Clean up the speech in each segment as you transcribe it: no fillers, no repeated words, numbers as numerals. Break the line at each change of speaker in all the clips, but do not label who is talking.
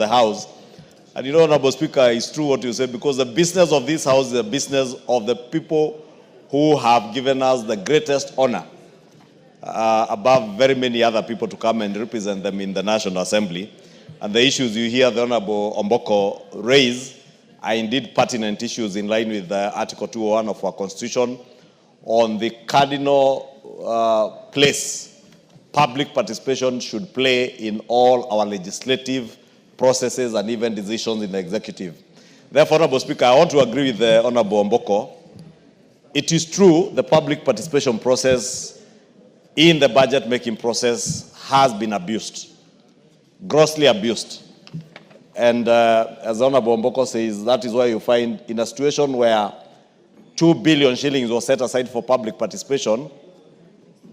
the House. And you know, Honorable Speaker, it's true what you said, because the business of this House is the business of the people who have given us the greatest honor above very many other people to come and represent them in the National Assembly. And the issues you hear the Honorable Omboko raise are indeed pertinent issues in line with Article 201 of our Constitution on the cardinal place public participation should play in all our legislative processes and even decisions in the executive. Therefore, Honorable Speaker, I want to agree with the Honorable Omboko. It is true the public participation process in the budget-making process has been abused, grossly abused. And as Honorable Omboko says, that is why you find in a situation where 2 billion shillings was set aside for public participation,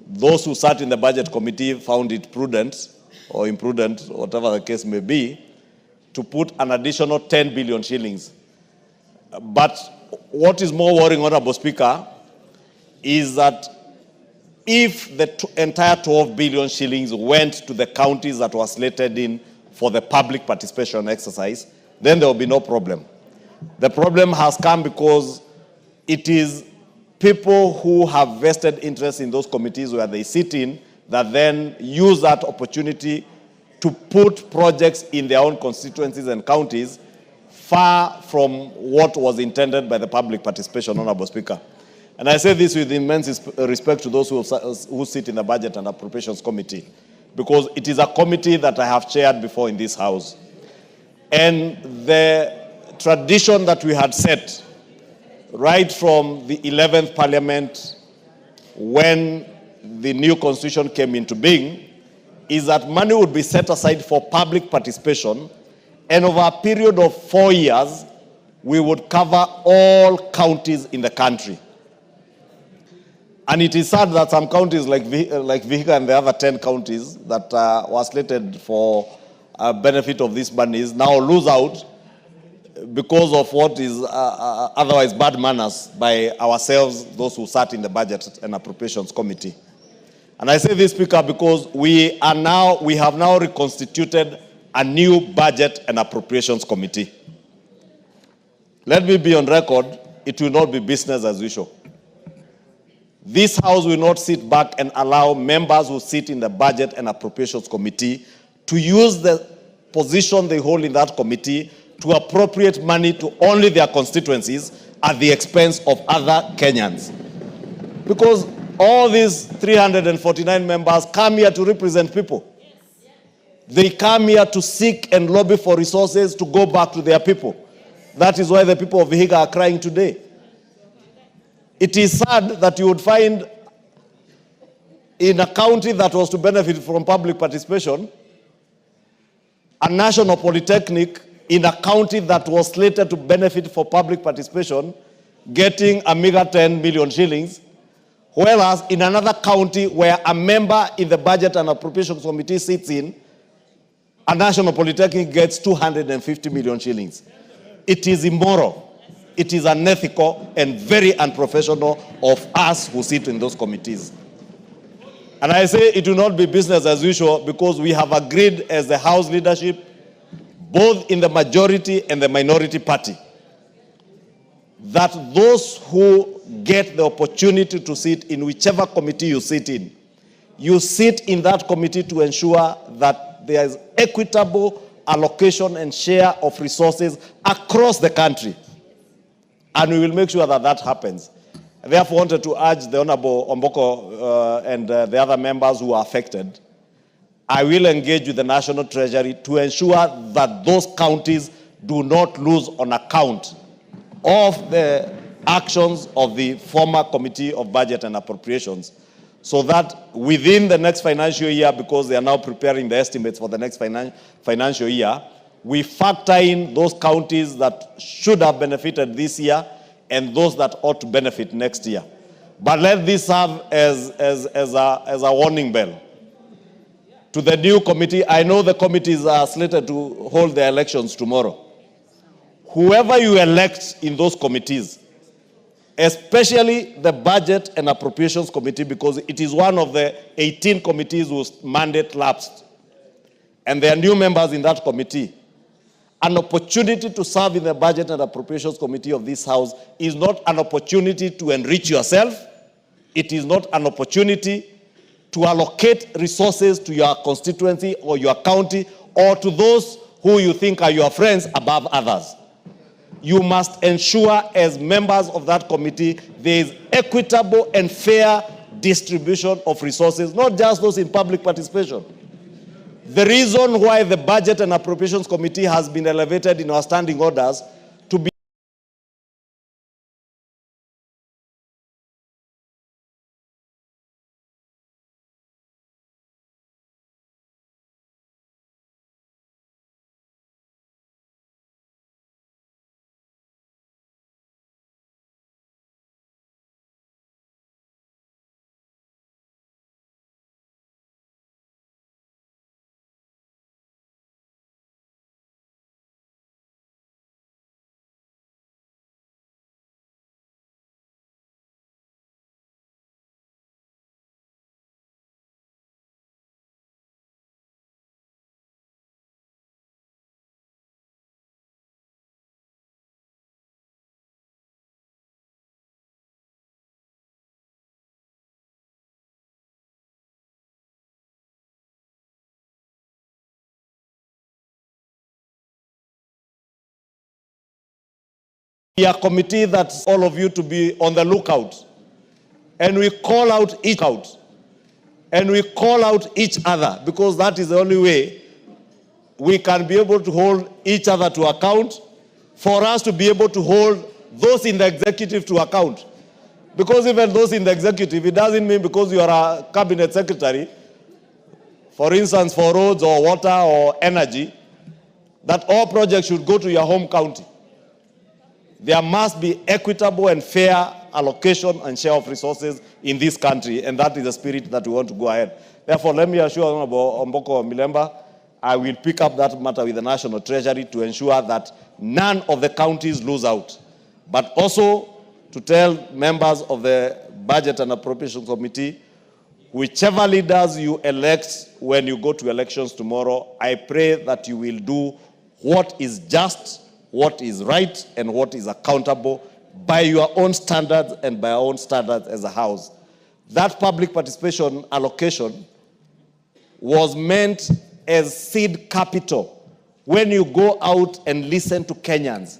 those who sat in the budget committee found it prudent or imprudent, whatever the case may be, to put an additional 10 billion shillings. But what is more worrying, Honorable Speaker, is that if the entire 12 billion shillings went to the counties that were slated in for the public participation exercise, then there will be no problem. The problem has come because it is people who have vested interest in those committees where they sit in that then use that opportunity to put projects in their own constituencies and counties far from what was intended by the public participation, Honorable Speaker. And I say this with immense respect to those who sit in the Budget and Appropriations Committee, because it is a committee that I have chaired before in this House. And the tradition that we had set right from the 11th Parliament, when the new Constitution came into being, is that money would be set aside for public participation, and over a period of 4 years, we would cover all counties in the country. And it is sad that some counties like Vihiga and the other 10 counties that were slated for benefit of these monies now lose out because of what is otherwise bad manners by ourselves, those who sat in the Budget and Appropriations Committee. And I say this, Speaker, because we have now reconstituted a new Budget and Appropriations Committee. Let me be on record, it will not be business as usual. This House will not sit back and allow members who sit in the Budget and Appropriations Committee to use the position they hold in that committee to appropriate money to only their constituencies at the expense of other Kenyans. Because all these 349 members come here to represent people. They come here to seek and lobby for resources to go back to their people. That is why the people of Vihiga are crying today. It is sad that you would find in a county that was to benefit from public participation, a national polytechnic in a county that was slated to benefit for public participation, getting a meager 10 million shillings, whereas in another county where a member in the Budget and Appropriations Committee sits in, a national polytechnic gets 250 million shillings. It is immoral, it is unethical, and very unprofessional of us who sit in those committees. And I say it will not be business as usual because we have agreed as the House leadership, both in the majority and the minority party, that those who get the opportunity to sit in whichever committee you sit in that committee to ensure that there is equitable allocation and share of resources across the country. And we will make sure that that happens. I therefore wanted to urge the Honorable Omboko and the other members who are affected. I will engage with the National Treasury to ensure that those counties do not lose on account of the actions of the former Committee of Budget and Appropriations, so that within the next financial year, because they are now preparing the estimates for the next financial year, we factor in those counties that should have benefited this year and those that ought to benefit next year. But let this serve as a warning bell to the new committee. I know the committees are slated to hold their elections tomorrow. Whoever you elect in those committees, especially the Budget and Appropriations Committee, because it is one of the 18 committees whose mandate lapsed, and there are new members in that committee, An opportunity to serve in the Budget and Appropriations Committee of this House is not an opportunity to enrich yourself. It is not an opportunity to allocate resources to your constituency or your county or to those who you think are your friends above others. You must ensure, as members of that committee, there is equitable and fair distribution of resources, not just those in public participation. The reason why the Budget and Appropriations Committee has been elevated in our standing orders to be a committee that's all of you to be on the lookout. And we call out each other, because that is the only way we can be able to hold each other to account, for us to be able to hold those in the executive to account. Because even those in the executive, it doesn't mean because you are a cabinet secretary, for instance, for roads or water or energy, that all projects should go to your home county. There must be equitable and fair allocation and share of resources in this country, and that is the spirit that we want to go ahead. Therefore, let me assure Honorable Omboko Milemba, I will pick up that matter with the National Treasury to ensure that none of the counties lose out, but also to tell members of the Budget and Appropriation Committee, whichever leaders you elect when you go to elections tomorrow, I pray that you will do what is just, what is right, and what is accountable by your own standards and by our own standards as a House. That public participation allocation was meant as seed capital. When you go out and listen to Kenyans,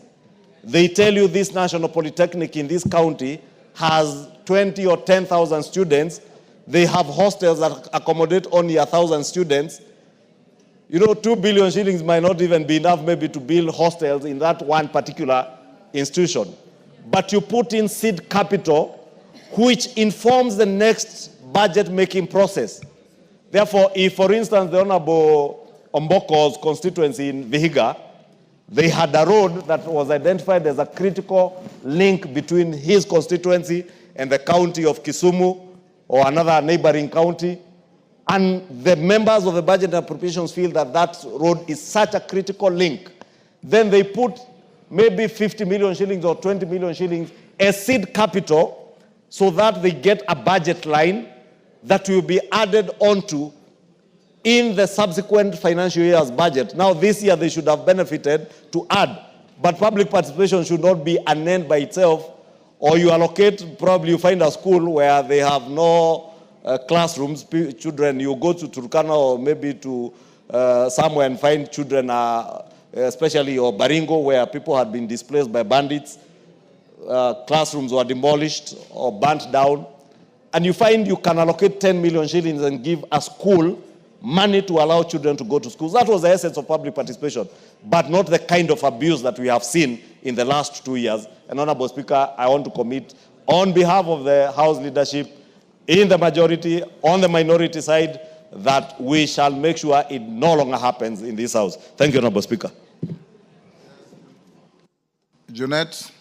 they tell you this National Polytechnic in this county has 20 or 10,000 students. They have hostels that accommodate only 1,000 students. You know, 2 billion shillings might not even be enough maybe to build hostels in that one particular institution. But you put in seed capital, which informs the next budget-making process. Therefore, if, for instance, the Honorable Omboko's constituency in Vihiga, they had a road that was identified as a critical link between his constituency and the county of Kisumu or another neighboring county, and the members of the Budget and Appropriations feel that that road is such a critical link, then they put maybe 50 million shillings or 20 million shillings as seed capital so that they get a budget line that will be added onto in the subsequent financial year's budget. Now, this year they should have benefited to add, but public participation should not be an end by itself, or you allocate, probably you find a school where they have no classrooms, children, you go to Turkana or maybe to somewhere and find children, especially or Baringo, where people had been displaced by bandits, classrooms were demolished or burnt down, and you find you can allocate 10 million shillings and give a school money to allow children to go to schools. That was the essence of public participation, but not the kind of abuse that we have seen in the last 2 years. And Honorable Speaker, I want to commit on behalf of the House leadership, in the majority, on the minority side, that we shall make sure it no longer happens in this House. Thank you, Honorable Speaker.
Jeanette.